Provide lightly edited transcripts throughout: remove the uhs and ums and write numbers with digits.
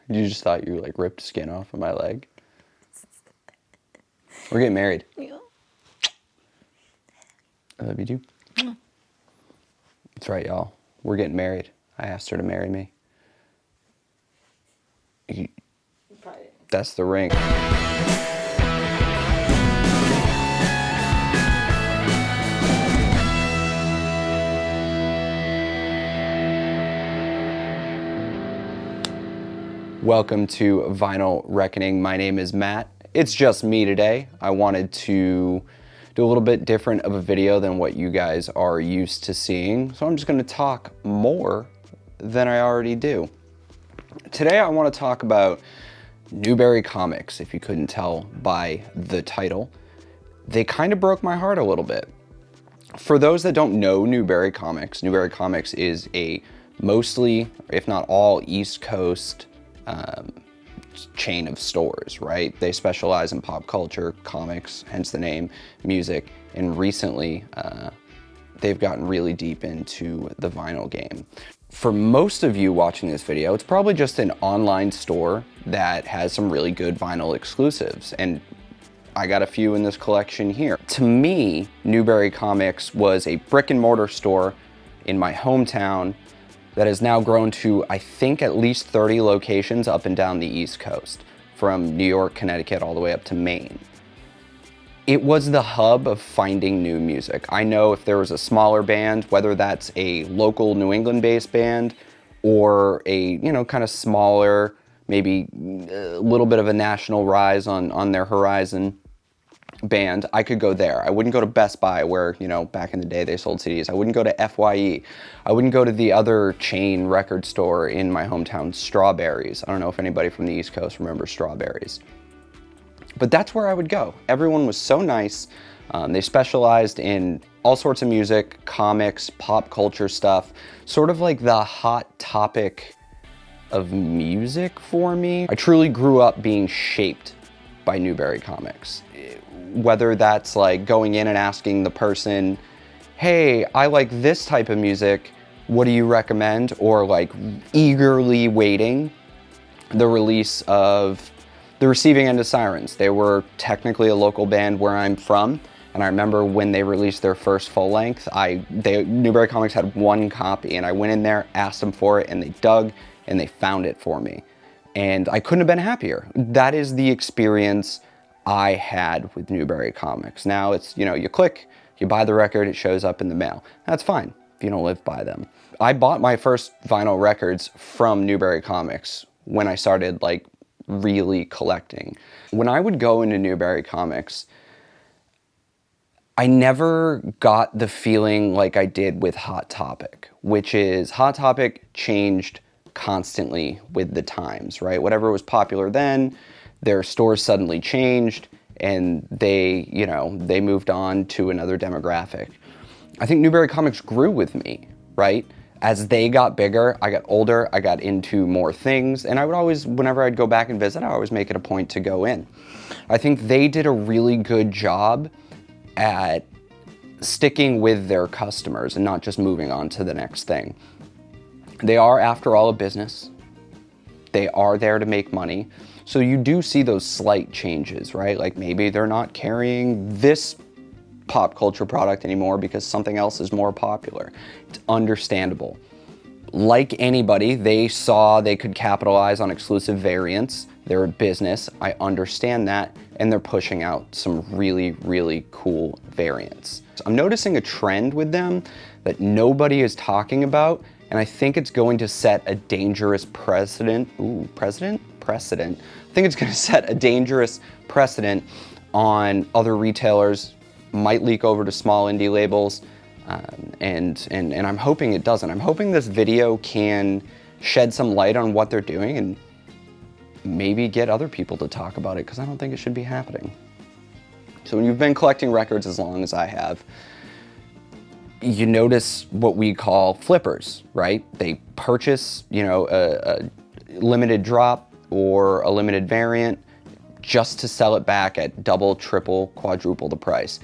You just thought you like ripped skin off of my leg? We're getting married. Yeah. I love you too. That's right, y'all. We're getting married. I asked her to marry me. That's the ring. Welcome to Vinyl Reckoning. My name is Matt. It's just me today. I wanted to do a little bit different of a video than what you guys are used to seeing. So I'm just going to talk more than I already do. Today I want to talk about Newbury Comics, if you couldn't tell by the title. They kind of broke my heart a little bit. For those that don't know Newbury Comics is a mostly, if not all, East Coast chain of stores, right? They specialize in pop culture, comics, hence the name, music, and recently they've gotten really deep into the vinyl game. For most of you watching this video, it's probably just an online store that has some really good vinyl exclusives, and I got a few in this collection here. To me, Newbury Comics was a brick and mortar store in my hometown that has now grown to, I think, at least 30 locations up and down the East Coast, from New York, Connecticut, all the way up to Maine. It was the hub of finding new music. I know if there was a smaller band, whether that's a local New England-based band or a, kind of smaller, maybe a little bit of a national rise on their horizon band, I could go there. I wouldn't go to Best Buy where, back in the day they sold CDs. I wouldn't go to FYE. I wouldn't go to the other chain record store in my hometown, Strawberries. I don't know if anybody from the East Coast remembers Strawberries. But that's where I would go. Everyone was so nice. They specialized in all sorts of music, comics, pop culture stuff, sort of like the hot topic of music for me. I truly grew up being shaped by Newbury Comics. Whether that's like going in and asking the person, hey, I like this type of music, what do you recommend? Or like eagerly waiting the release of the Receiving End of Sirens. They were technically a local band where I'm from, and I remember when they released their first full length, Newbury Comics had one copy, and I went in there, asked them for it, and they dug, and they found it for me. And I couldn't have been happier. That is the experience I had with Newbury Comics. Now it's, you click, you buy the record, it shows up in the mail. That's fine if you don't live by them. I bought my first vinyl records from Newbury Comics when I started really collecting. When I would go into Newbury Comics, I never got the feeling like I did with Hot Topic, which is Hot Topic changed constantly with the times, right? Whatever was popular then, their stores suddenly changed and they moved on to another demographic. I think Newbury Comics grew with me, right? As they got bigger, I got older, I got into more things, and I would always, whenever I'd go back and visit, I always make it a point to go in. I think they did a really good job at sticking with their customers and not just moving on to the next thing. They are, after all, a business. They are there to make money. So you do see those slight changes, right? Like maybe they're not carrying this pop culture product anymore because something else is more popular. It's understandable. Like anybody, they saw they could capitalize on exclusive variants. They're a business, I understand that, and they're pushing out some really, really cool variants. I'm noticing a trend with them that nobody is talking about, and I think it's going to set a dangerous precedent. Precedent? I think it's going to set a dangerous precedent on other retailers, might leak over to small indie labels, and I'm hoping it doesn't. I'm hoping this video can shed some light on what they're doing and maybe get other people to talk about it, because I don't think it should be happening. So when you've been collecting records as long as I have, you notice what we call flippers, right? They purchase, a limited drop or a limited variant just to sell it back at double, triple, quadruple the price.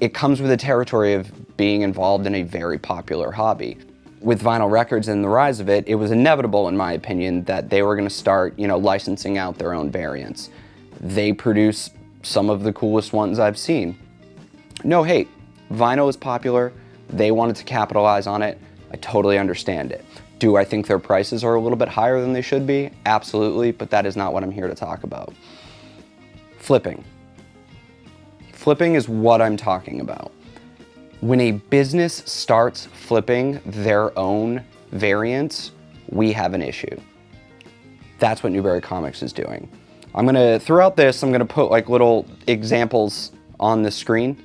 It comes with the territory of being involved in a very popular hobby. with vinyl records and the rise of it, it was inevitable, in my opinion, that they were going to start, licensing out their own variants. They produce some of the coolest ones I've seen. No hate. Vinyl is popular. They wanted to capitalize on it. I totally understand it. Do I think their prices are a little bit higher than they should be? Absolutely, but that is not what I'm here to talk about. Flipping. Flipping is what I'm talking about. When a business starts flipping their own variants, we have an issue. That's what Newbury Comics is doing. Throughout this, I'm gonna put like little examples on the screen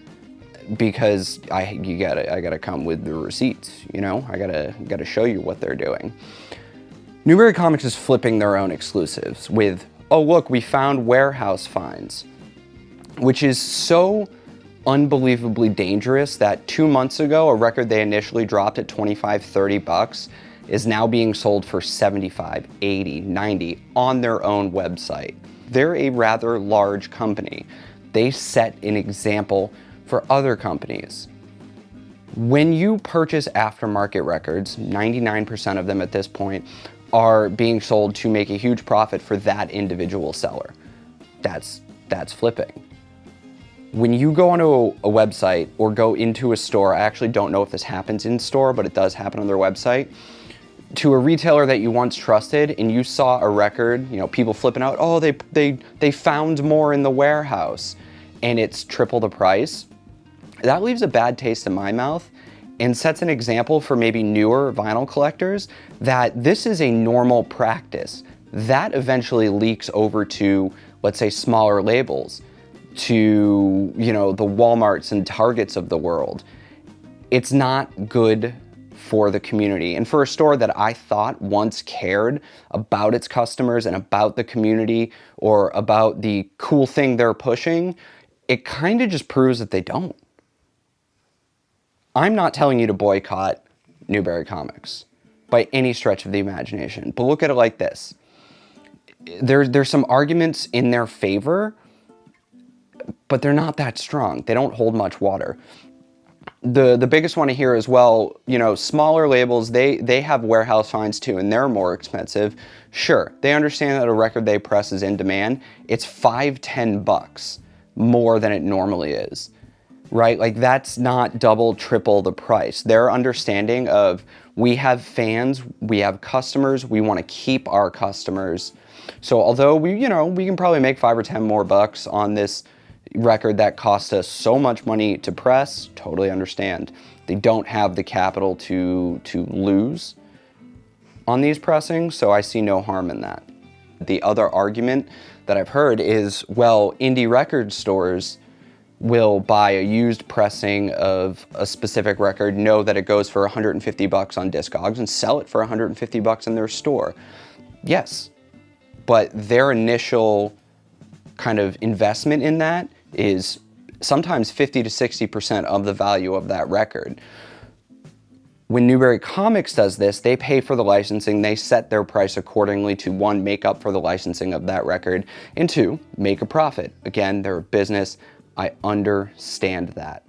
because I gotta come with the receipts, I gotta show you what they're doing. Newbury Comics is flipping their own exclusives with, oh look, we found warehouse finds, which is so unbelievably dangerous that 2 months ago, a record they initially dropped at 25, 30 bucks is now being sold for 75, 80, 90 on their own website. They're a rather large company. They set an example for other companies. When you purchase aftermarket records, 99% of them at this point are being sold to make a huge profit for that individual seller. That's flipping. When you go onto a website or go into a store, I actually don't know if this happens in store, but it does happen on their website, to a retailer that you once trusted and you saw a record, people flipping out, oh, they found more in the warehouse and it's triple the price, that leaves a bad taste in my mouth and sets an example for maybe newer vinyl collectors that this is a normal practice. That eventually leaks over to, let's say, smaller labels, to, the Walmarts and Targets of the world. It's not good for the community. And for a store that I thought once cared about its customers and about the community or about the cool thing they're pushing, it kind of just proves that they don't. I'm not telling you to boycott Newbury Comics by any stretch of the imagination, but look at it like this. There's some arguments in their favor, but they're not that strong. They don't hold much water. The biggest one here as well, smaller labels, they have warehouse finds too, and they're more expensive. Sure, they understand that a record they press is in demand. It's $5, $10 more than it normally is, right? Like that's not double, triple the price. Their understanding of, we have fans, we have customers, we want to keep our customers. So although we can probably make $5 or $10 more on this record that cost us so much money to press, totally understand. They don't have the capital to lose on these pressings, so I see no harm in that. The other argument that I've heard is, well, indie record stores will buy a used pressing of a specific record, know that it goes for $150 on Discogs, and sell it for $150 in their store. Yes, but their initial kind of investment in that is sometimes 50 to 60% of the value of that record. When Newbury Comics does this, they pay for the licensing, they set their price accordingly to, one, make up for the licensing of that record, and two, make a profit. Again, they're a business, I understand that.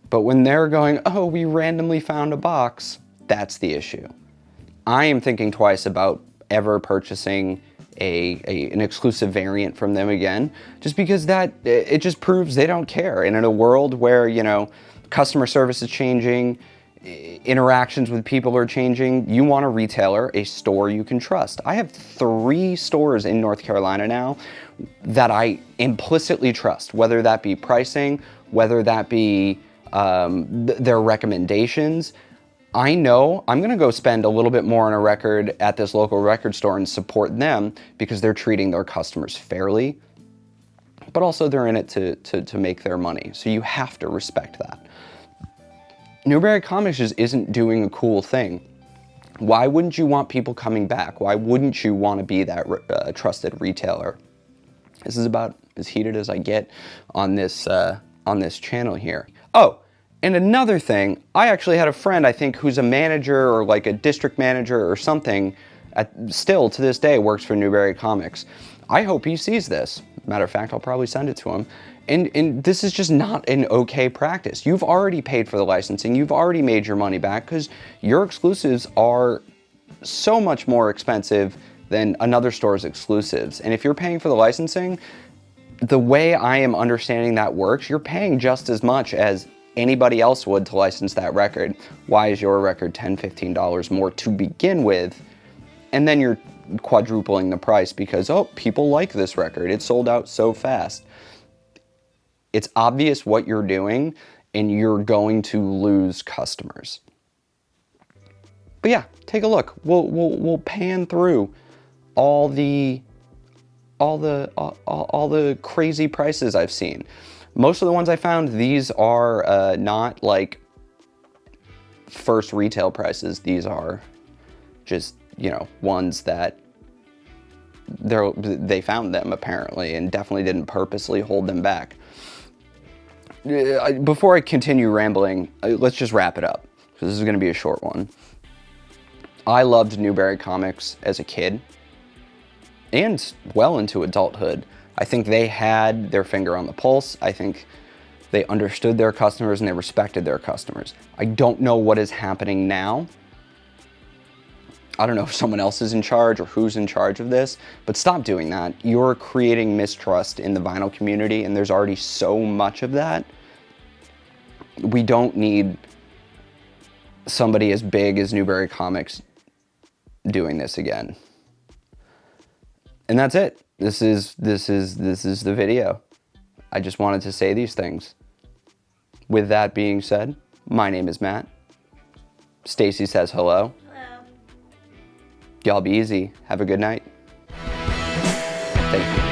But when they're going, oh, we randomly found a box, that's the issue. I am thinking twice about ever purchasing an exclusive variant from them again, just because it just proves they don't care. And in a world where, customer service is changing, interactions with people are changing, you want a retailer, a store you can trust. I have 3 stores in North Carolina now that I implicitly trust, whether that be pricing, whether that be their recommendations. I know I'm gonna go spend a little bit more on a record at this local record store and support them because they're treating their customers fairly, but also they're in it to make their money. So you have to respect that. Newbury Comics just isn't doing a cool thing. Why wouldn't you want people coming back? Why wouldn't you want to be that trusted retailer? This is about as heated as I get on this channel here. Oh, and another thing, I actually had a friend, I think, who's a manager or like a district manager or something, still to this day works for Newbury Comics. I hope he sees this. Matter of fact, I'll probably send it to him. And this is just not an okay practice. You've already paid for the licensing. You've already made your money back because your exclusives are so much more expensive than another store's exclusives. And if you're paying for the licensing, the way I am understanding that works, you're paying just as much as anybody else would to license that record. Why is your record $10, $15 more to begin with? And then you're quadrupling the price because, oh, people like this record. It sold out so fast. It's obvious what you're doing, and you're going to lose customers. But yeah, take a look. We'll pan through all the crazy prices I've seen. Most of the ones I found, these are not like first retail prices. These are just, you know, ones that they found them apparently and definitely didn't purposely hold them back. Before I continue rambling, let's just wrap it up because this is going to be a short one. I loved Newbury Comics as a kid and well into adulthood. I think they had their finger on the pulse. I think they understood their customers and they respected their customers. I don't know what is happening now. I don't know if someone else is in charge or who's in charge of this, but stop doing that. You're creating mistrust in the vinyl community, and there's already so much of that. We don't need somebody as big as Newbury Comics doing this again. And that's it. This is the video. I just wanted to say these things. With that being said, my name is Matt. Stacy says hello. Y'all be easy. Have a good night. Thank you.